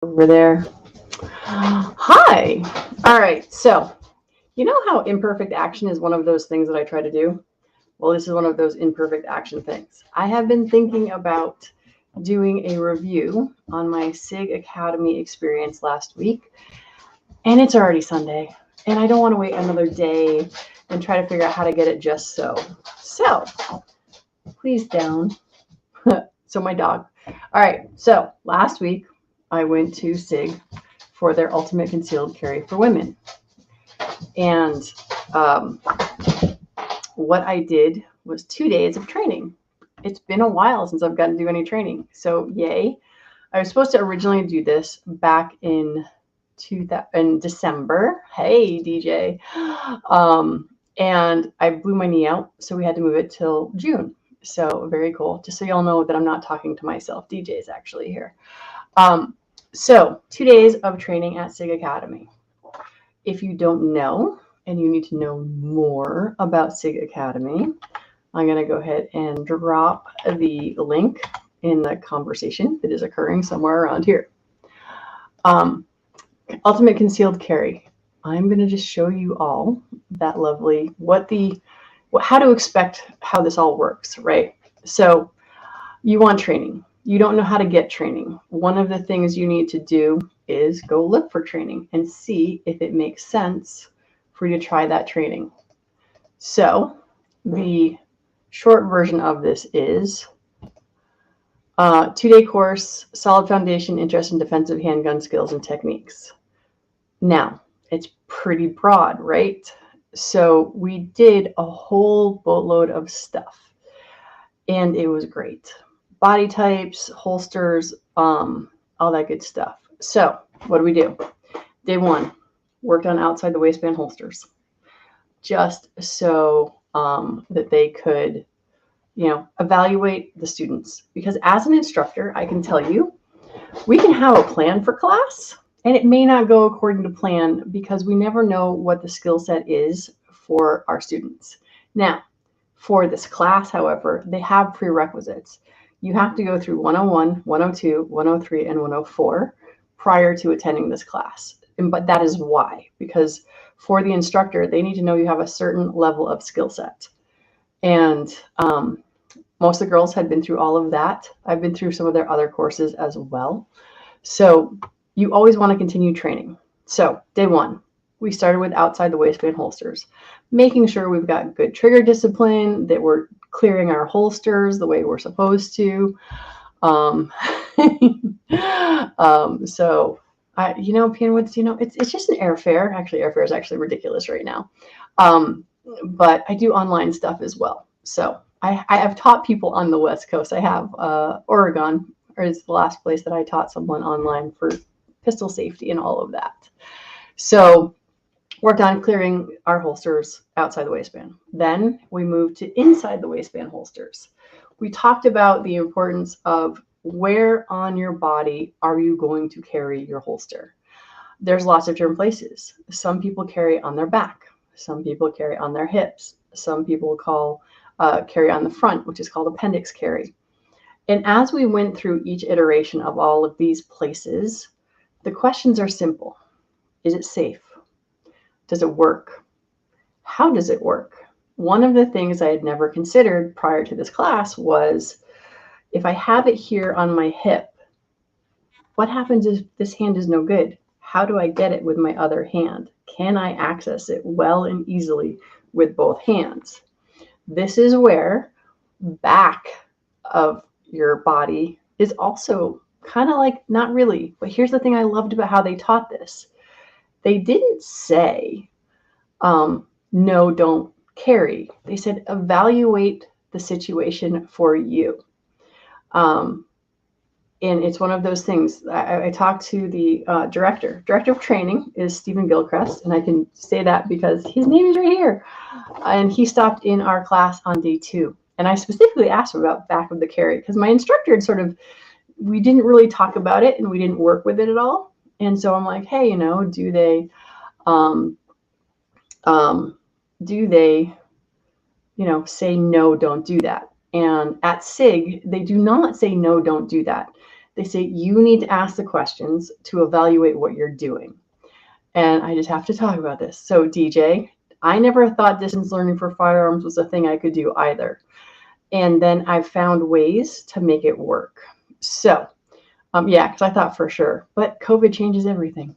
over there. Hi. All right. So, you know how imperfect action is one of those things that I try to do? Well, this is one of those imperfect action things. I have been thinking about doing a review on my Sig Academy experience last week, and it's already Sunday, and I don't want to wait another day and try to figure out how to get it just so. So, please down. So, my dog. All right. So, last week I went to Sig for their ultimate concealed carry for women. And um, what I did was 2 days of training. It's been a while since I've gotten to do any training. So, yay. I was supposed to originally do this back in December. Hey, DJ. And I blew my knee out, so we had to move it till June. So, very cool. Just so y'all know that I'm not talking to myself. DJ is actually here. So, 2 days of training at Sig Academy. If you don't know and you need to know more about Sig Academy, I'm going to go ahead and drop the link in the conversation that is occurring somewhere around here. Ultimate Concealed Carry. I'm going to just show you all that lovely, how to expect how this all works, right? So you want training. You don't know how to get training. One of the things you need to do is go look for training and see if it makes sense for you to try that training. So the short version of this is 2-day course, solid foundation, interest in defensive handgun skills and techniques. Now, it's pretty broad, right? So we did a whole boatload of stuff, and it was great. Body types, holsters, all that good stuff. So what do we do? Day one, worked on outside the waistband holsters, just so that they could, evaluate the students. Because as an instructor, I can tell you, we can have a plan for class, and it may not go according to plan because we never know what the skill set is for our students. Now, for this class, however, they have prerequisites. You have to go through 101, 102, 103, and 104 prior to attending this class. But that is why, because for the instructor, they need to know you have a certain level of skill set. And most of the girls had been through all of that. I've been through some of their other courses as well. So you always want to continue training. So day one, we started with outside the waistband holsters, making sure we've got good trigger discipline, that we're clearing our holsters the way we're supposed to. So Pianwoods, it's just an airfare. Actually, airfare is actually ridiculous right now. But I do online stuff as well. So I have taught people on the West Coast. I have Oregon is the last place that I taught someone online for pistol safety and all of that. So worked on clearing our holsters outside the waistband. Then we moved to inside the waistband holsters. We talked about the importance of where on your body are you going to carry your holster. There's lots of different places. Some people carry on their back. Some people carry on their hips. Some people carry on the front, which is called appendix carry. And as we went through each iteration of all of these places, the questions are simple. Is it safe? Does it work? How does it work? One of the things I had never considered prior to this class was, if I have it here on my hip, what happens if this hand is no good? How do I get it with my other hand? Can I access it well and easily with both hands? This is where back of your body is also kind of like, not really, but here's the thing I loved about how they taught this. They didn't say, no, don't carry. They said, evaluate the situation for you. And it's one of those things. I talked to the director of training is Stephen Gilchrist, and I can say that because his name is right here. And he stopped in our class on day 2. And I specifically asked him about back of the carry because my instructor had we didn't really talk about it and we didn't work with it at all. And so I'm like, hey, do they, say, no, don't do that? And at SIG, they do not say, no, don't do that. They say you need to ask the questions to evaluate what you're doing. And I just have to talk about this. So DJ, I never thought distance learning for firearms was a thing I could do either. And then I found ways to make it work. So, yeah, because I thought for sure, but COVID changes everything.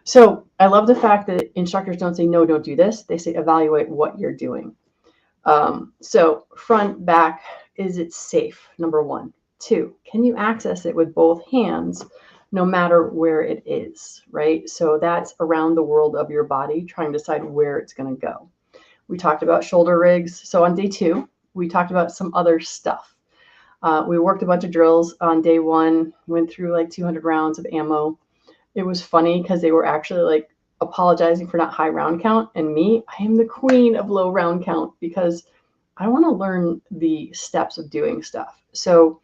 So I love the fact that instructors don't say, no, don't do this. They say, evaluate what you're doing. So front, back, is it safe? Number 1. 2, can you access it with both hands no matter where it is, right? So that's around the world of your body, trying to decide where it's going to go. We talked about shoulder rigs. So on day 2, we talked about some other stuff. We worked a bunch of drills on day 1, went through like 200 rounds of ammo. It was funny because they were actually like apologizing for not high round count. And me, I am the queen of low round count because I want to learn the steps of doing stuff. So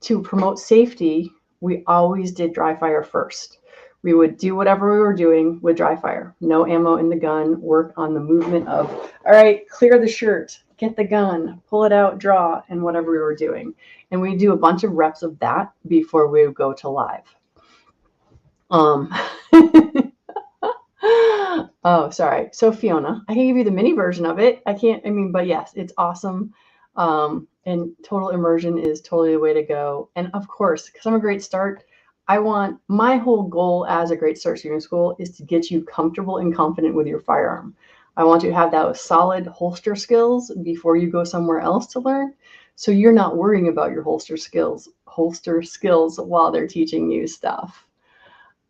to promote safety, we always did dry fire first. We would do whatever we were doing with dry fire. No ammo in the gun, work on the movement of, all right, clear the shirt, get the gun, pull it out, draw, and whatever we were doing. And we do a bunch of reps of that before we would go to live. Oh, sorry. So Fiona, I can give you the mini version of it. But yes, it's awesome. And total immersion is totally the way to go. And of course, because I'm a great start, my whole goal as a great start shooting school is to get you comfortable and confident with your firearm. I want you to have that solid holster skills before you go somewhere else to learn. So you're not worrying about your holster skills while they're teaching you stuff.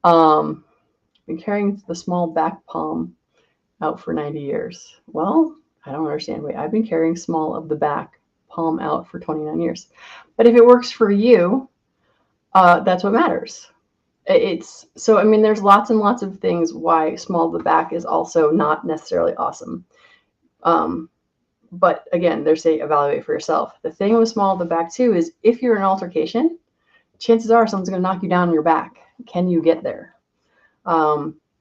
Been carrying the small back palm out for 90 years. Well, I don't understand. Wait, I've been carrying small of the back palm out for 29 years. But if it works for you, that's what matters. There's lots and lots of things why small of the back is also not necessarily awesome. But again, they say evaluate for yourself. The thing with small of the back too is if you're in an altercation, chances are someone's going to knock you down on your back. Can you get there?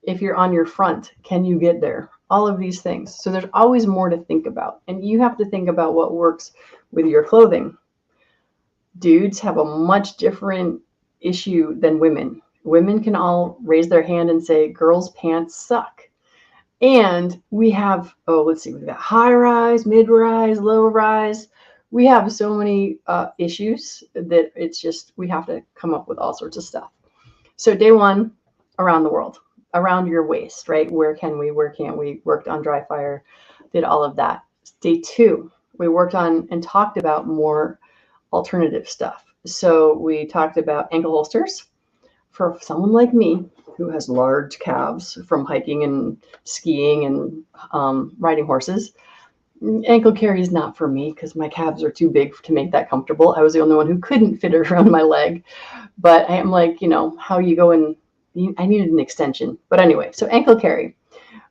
If you're on your front, can you get there? All of these things. So there's always more to think about. And you have to think about what works with your clothing. Dudes have a much different issue than women. Women can all raise their hand and say, girls' pants suck. And we have, we've got high rise, mid rise, low rise. We have so many issues that it's just, we have to come up with all sorts of stuff. So day 1, around the world, around your waist, right? Where can we, where can't we? Worked on dry fire, did all of that. Day 2, we worked on and talked about more alternative stuff. So we talked about ankle holsters for someone like me who has large calves from hiking and skiing and riding horses. Ankle carry is not for me because my calves are too big to make that comfortable. I was the only one who couldn't fit it around my leg. But I am like, how you go and I needed an extension. But anyway, so ankle carry.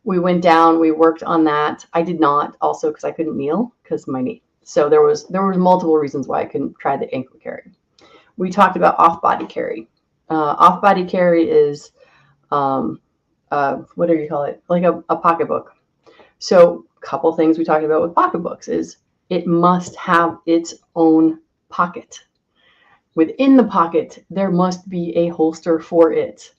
We went down, we worked on that. I did not also because I couldn't kneel because of my knee. So there was multiple reasons why I couldn't try the ankle carry. We talked about off-body carry. Off-body carry is, what do you call it? Like a pocketbook. So a couple things we talked about with pocketbooks is it must have its own pocket. Within the pocket, there must be a holster for it.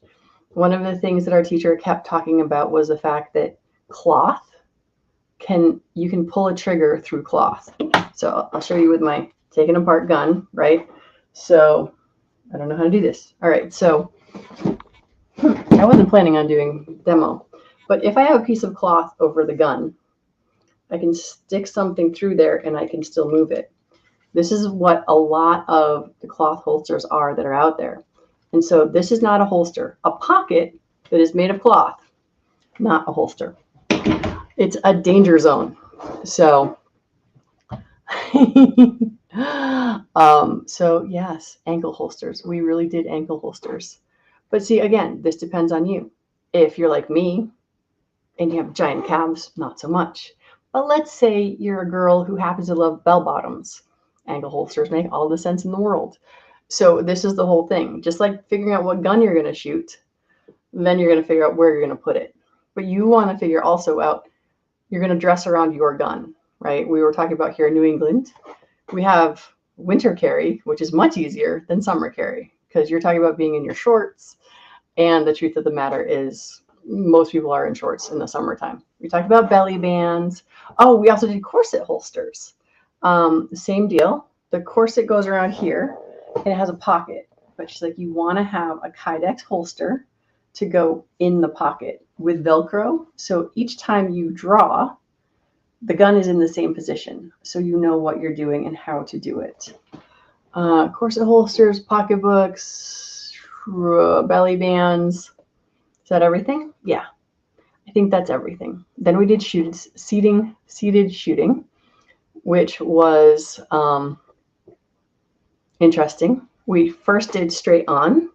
One of the things that our teacher kept talking about was the fact that cloth you can pull a trigger through cloth. So I'll show you with my taken apart gun, right? So I don't know how to do this. All right, so I wasn't planning on doing demo, but if I have a piece of cloth over the gun, I can stick something through there and I can still move it. This is what a lot of the cloth holsters are that are out there. And so this is not a holster. A pocket that is made of cloth, not a holster. It's a danger zone. So, so yes, ankle holsters. We really did ankle holsters. But see, again, this depends on you. If you're like me and you have giant calves, not so much. But let's say you're a girl who happens to love bell bottoms. Ankle holsters make all the sense in the world. So this is the whole thing. Just like figuring out what gun you're going to shoot, then you're going to figure out where you're going to put it. But you want to figure also out, you're going to dress around your gun, right? We were talking about here in New England, we have winter carry, which is much easier than summer carry because you're talking about being in your shorts. And the truth of the matter is most people are in shorts in the summertime. We talked about belly bands. Oh, we also did corset holsters. Same deal. The corset goes around here and it has a pocket. But she's like, you want to have a Kydex holster to go in the pocket with Velcro. So each time you draw, the gun is in the same position. So you know what you're doing and how to do it. Corset holsters, pocketbooks, belly bands. Is that everything? Yeah, I think that's everything. Then we did seated shooting, which was interesting. We first did straight on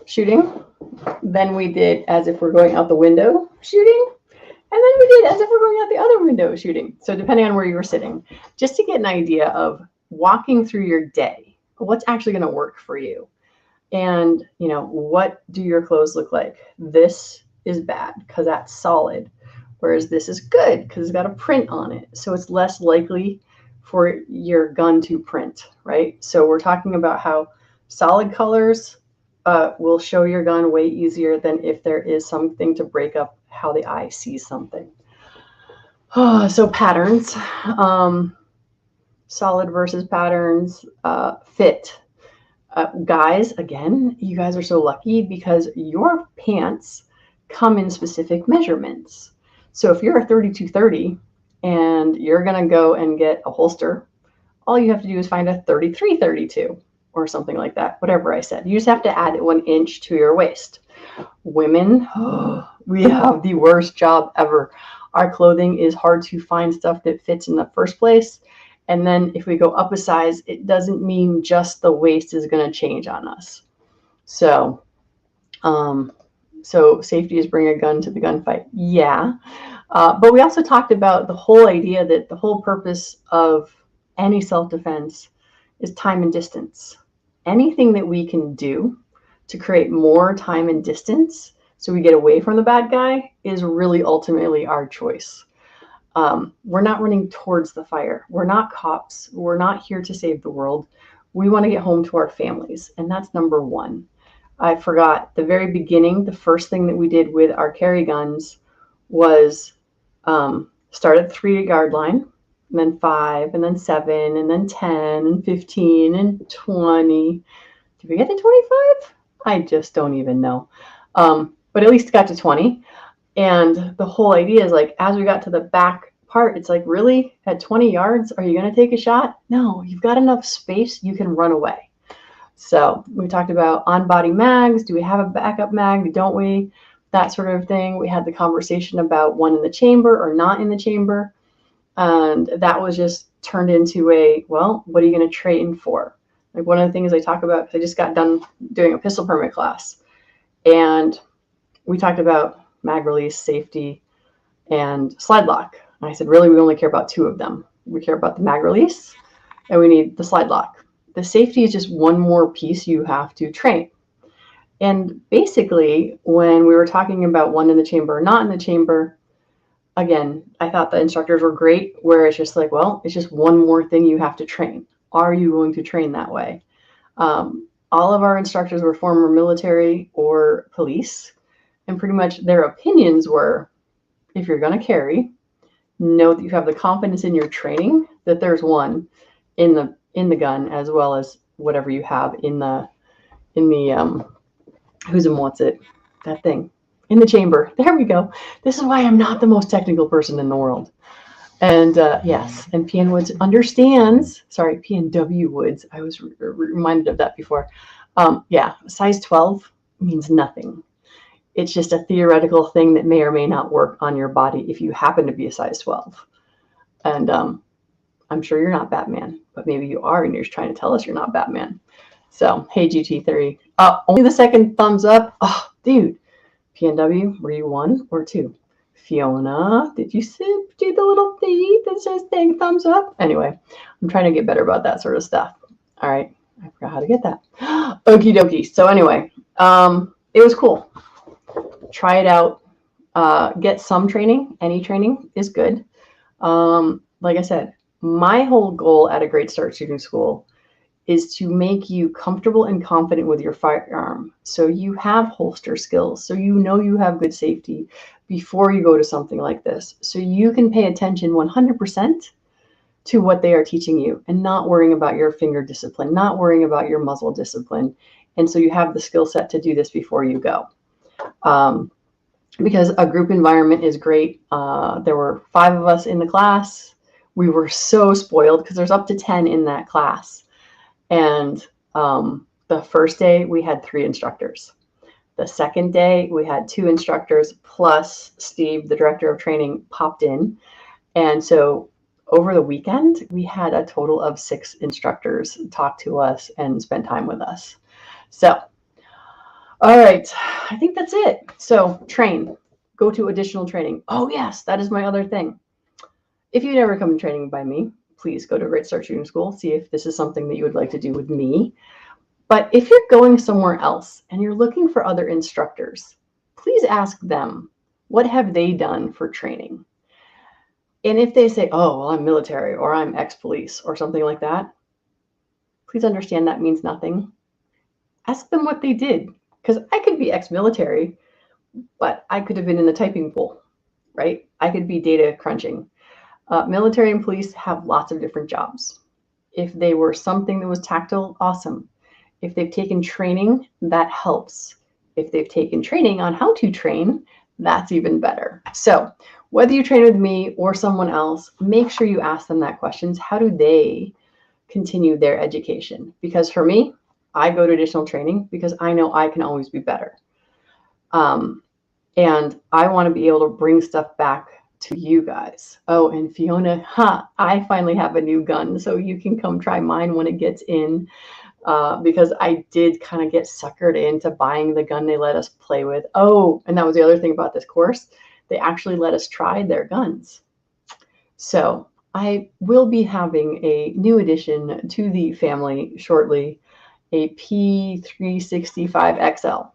shooting. Then we did as if we're going out the window shooting. And then we did as if we're going out the other window shooting. So depending on where you were sitting, just to get an idea of walking through your day, what's actually going to work for you. And, you know, what do your clothes look like? This is bad because that's solid, whereas this is good because it's got a print on it. So it's less likely for your gun to print, right? So we're talking about how solid colors will show your gun way easier than if there is something to break up how the eye sees something. So patterns, solid versus patterns, fit. Guys, again, you guys are so lucky because your pants come in specific measurements. So if you're a 32-30 and you're going to go and get a holster, all you have to do is find a 33-32 or something like that, whatever I said. You just have to add 1 inch to your waist. Women, we have the worst job ever. Our clothing is hard to find stuff that fits in the first place. And then if we go up a size, it doesn't mean just the waist is going to change on us. So, so safety is bring a gun to the gunfight. Yeah. But we also talked about the whole idea that the whole purpose of any self-defense is time and distance. Anything that we can do to create more time and distance so we get away from the bad guy is really ultimately our choice. We're not running towards the fire. We're not cops. We're not here to save the world. We want to get home to our families. And that's number one. I forgot the very beginning. The first thing that we did with our carry guns was start at 3 yard line, and then 5, and then 7, and then 10, and 15, and 20. Did we get to 25? I just don't even know. But at least got to 20. And the whole idea is like, as we got to the back part, it's like, really, at 20 yards, are you going to take a shot? No, you've got enough space. You can run away. So we talked about on-body mags. Do we have a backup mag? Don't we? That sort of thing. We had the conversation about one in the chamber or not in the chamber. And that was just turned into a, well, what are you going to train for? Like one of the things I talk about, because I just got done doing a pistol permit class. And we talked about mag release, safety, and slide lock. And I said, really, we only care about 2 of them. We care about the mag release, and we need the slide lock. The safety is just one more piece you have to train. And basically, when we were talking about one in the chamber or not in the chamber, again, I thought the instructors were great, where it's just like, well, it's just one more thing you have to train. Are you going to train that way? All of our instructors were former military or police. And pretty much their opinions were, if you're going to carry, know that you have the confidence in your training that there's one in the gun, as well as whatever you have in the who's and what's it, that thing in the chamber. There we go. This is why I'm not the most technical person in the world. And yes, and PN Woods understands. Sorry, PNW Woods. I was reminded of that before. Yeah, size 12 means nothing. It's just a theoretical thing that may or may not work on your body if you happen to be a size 12. And I'm sure you're not Batman, but maybe you are and you're just trying to tell us you're not Batman. So, hey, GT Theory. Only the second thumbs up. Oh, dude. PNW, were you 1 or 2? Fiona, did you do the little thing that says thing thumbs up? Anyway, I'm trying to get better about that sort of stuff. All right. I forgot how to get that. Okie dokie. So anyway, it was cool. Try it out. Get some training. Any training is good. Like I said, my whole goal at a Great Start Shooting School is to make you comfortable and confident with your firearm. So you have holster skills. So you know you have good safety before you go to something like this. So you can pay attention 100% to what they are teaching you and not worrying about your finger discipline, not worrying about your muzzle discipline. And so you have the skill set to do this before you go. Because a group environment is great. There were 5 of us in the class. We were so spoiled because there's up to 10 in that class. And the first day we had 3 instructors. The second day we had 2 instructors plus Steve, the director of training, popped in. And so over the weekend, we had a total of 6 instructors talk to us and spend time with us. So, all right, I think that's it. So train, go to additional training. Oh yes, that is my other thing. If you never come to training by me, please go to Great Start Shooting School, see if this is something that you would like to do with me. But if you're going somewhere else and you're looking for other instructors, please ask them, what have they done for training? And if they say, oh, well, I'm military or I'm ex-police or something like that, please understand that means nothing. Ask them what they did, because I could be ex-military, but I could have been in the typing pool, right? I could be data crunching. Military and police have lots of different jobs. If they were something that was tactile, awesome. If they've taken training, that helps. If they've taken training on how to train, that's even better. So whether you train with me or someone else, make sure you ask them that questions. How do they continue their education? Because for me, I go to additional training because I know I can always be better. And I want to be able to bring stuff back to you guys. Oh, and Fiona, I finally have a new gun, so you can come try mine when it gets in, because I did kind of get suckered into buying the gun they let us play with. Oh, and that was the other thing about this course. They actually let us try their guns. So I will be having a new addition to the family shortly, a P365XL.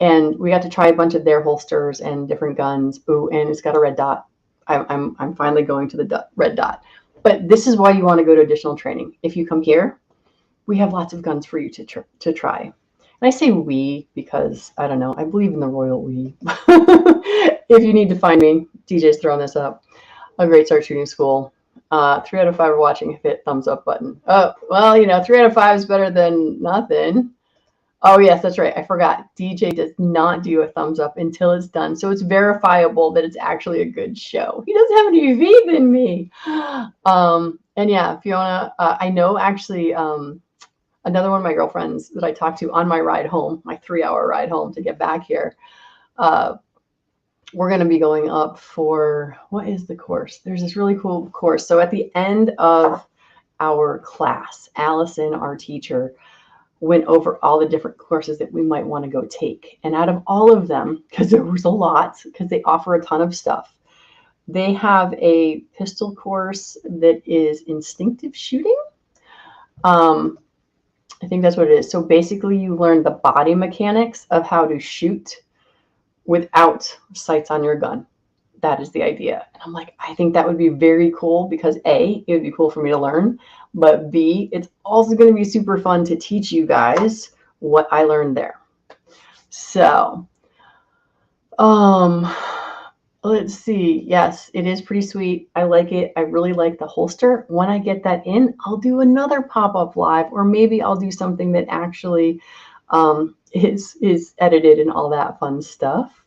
And we got to try a bunch of their holsters and different guns. Ooh, and it's got a red dot. I'm finally going to the red dot. But this is why you want to go to additional training. If you come here, we have lots of guns for you to try. And I say we because, I don't know, I believe in the royal we. If you need to find me, DJ's throwing this up. A Great Start Shooting School. 3 out of 5 are watching. Hit thumbs up button. Oh, well, 3 out of 5 is better than nothing. Oh, yes, that's right. I forgot. DJ does not do a thumbs up until it's done. So it's verifiable that it's actually a good show. He doesn't have any V than me. And yeah, Fiona, I know actually another one of my girlfriends that I talked to on my ride home, my 3-hour ride home to get back here. We're going to be going up for, what is the course? There's this really cool course. So at the end of our class, Allison, our teacher, went over all the different courses that we might want to go take. And out of all of them, because there was a lot, because they offer a ton of stuff, they have a pistol course that is instinctive shooting. I think that's what it is. So basically you learn the body mechanics of how to shoot without sights on your gun. That is the idea. And I'm like, I think that would be very cool because A, it would be cool for me to learn, but B, it's also going to be super fun to teach you guys what I learned there. So, let's see. Yes, it is pretty sweet. I like it. I really like the holster. When I get that in, I'll do another pop-up live, or maybe I'll do something that actually is edited and all that fun stuff.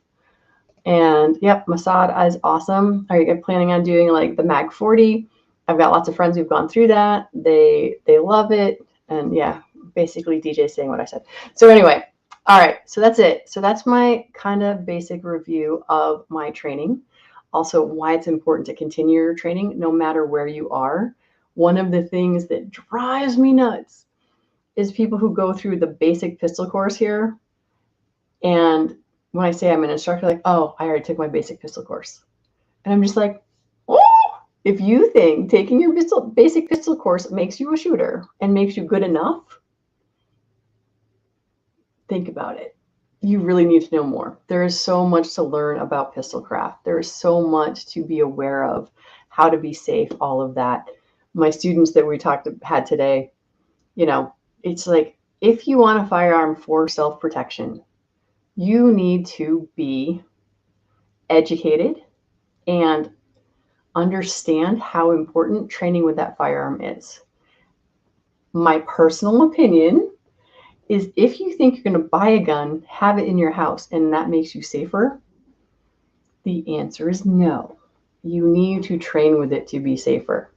And yep, Mossad is awesome. Are you planning on doing like the Mag 40? I've got lots of friends who've gone through that. They love it. And yeah, basically DJ saying what I said. So anyway, all right, so that's it. So that's my kind of basic review of my training. Also why it's important to continue your training no matter where you are. One of the things that drives me nuts is people who go through the basic pistol course here, and when I say I'm an instructor, like, oh, I already took my basic pistol course. And I'm just like, oh, if you think taking your basic pistol course makes you a shooter and makes you good enough, think about it. You really need to know more. There is so much to learn about pistol craft. There is so much to be aware of, how to be safe, all of that. My students that we had today, You know, it's like, if you want a firearm for self-protection, you need to be educated and understand how important training with that firearm is. My personal opinion is, if you think you're going to buy a gun, have it in your house, and that makes you safer, the answer is no. You need to train with it to be safer.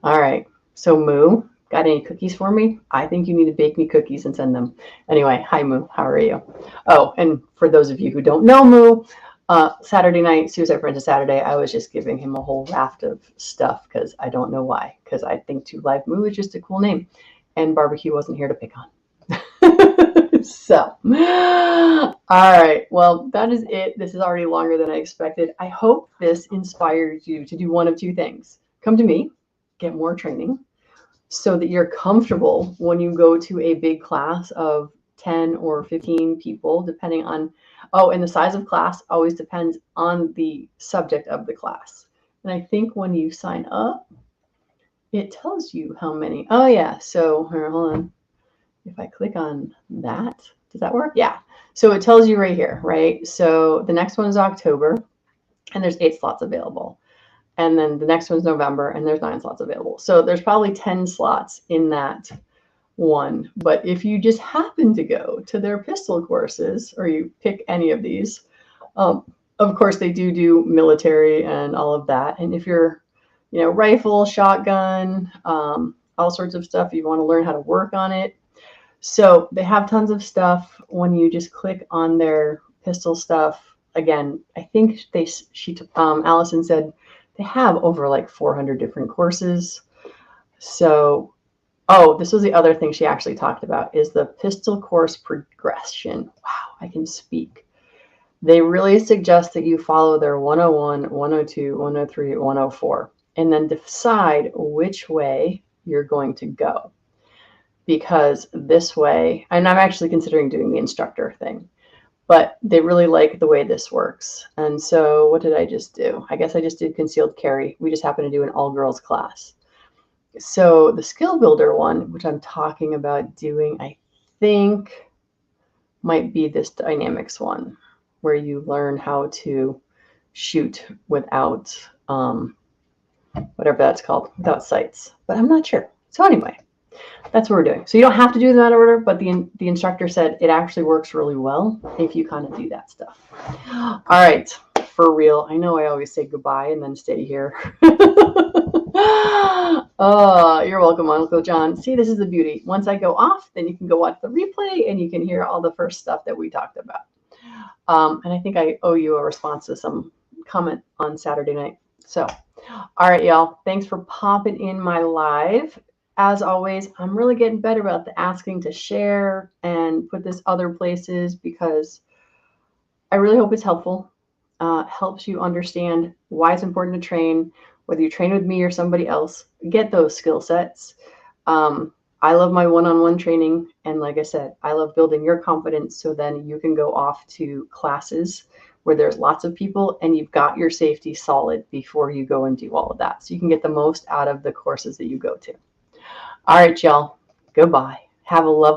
All right. So Moo, got any cookies for me? I think you need to bake me cookies and send them. Anyway, hi Moo, how are you? Oh, and for those of you who don't know Moo, Saturday night, Suicide Friends Saturday, I was just giving him a whole raft of stuff because I don't know why. Because I think To Live Moo is just a cool name, and barbecue wasn't here to pick on. So, all right. Well, that is it. This is already longer than I expected. I hope this inspires you to do one of two things. Come to me, get more training, so that you're comfortable when you go to a big class of 10 or 15 people, depending on, and the size of class always depends on the subject of the class. And I think when you sign up, it tells you how many. Oh, yeah. So, hold on. If I click on that, does that work? Yeah. So it tells you right here, right? So the next one is October, and there's 8 slots available. And then the next one's November, and there's 9 slots available. So there's probably 10 slots in that one. But if you just happen to go to their pistol courses, or you pick any of these, of course they do military and all of that. And if you're, rifle, shotgun, all sorts of stuff, you want to learn how to work on it. So they have tons of stuff. When you just click on their pistol stuff, again, I think Allison said they have over like 400 different courses. So, this was the other thing she actually talked about, is the pistol course progression. Wow, I can speak. They really suggest that you follow their 101, 102, 103, 104, and then decide which way you're going to go. Because this way, and I'm actually considering doing the instructor thing, but they really like the way this works. And so what did I just do? I guess I just did concealed carry. We just happened to do an all-girls class. So the skill builder one, which I'm talking about doing, I think might be this dynamics one, where you learn how to shoot without, whatever that's called, without sights. But I'm not sure. So anyway, that's what we're doing. So you don't have to do them in that order, but the instructor said it actually works really well if you kind of do that stuff. All right, for real. I know I always say goodbye and then stay here. Oh, you're welcome, Uncle John. See, this is the beauty. Once I go off, then you can go watch the replay and you can hear all the first stuff that we talked about. And I think I owe you a response to some comment on Saturday night. So, all right, y'all. Thanks for popping in my live. As always, I'm really getting better about the asking to share and put this other places, because I really hope it's helpful. Helps you understand why it's important to train, whether you train with me or somebody else. Get those skill sets. I love my one-on-one training. And like I said, I love building your confidence, so then you can go off to classes where there's lots of people and you've got your safety solid before you go and do all of that. So you can get the most out of the courses that you go to. All right, y'all. Goodbye. Have a lovely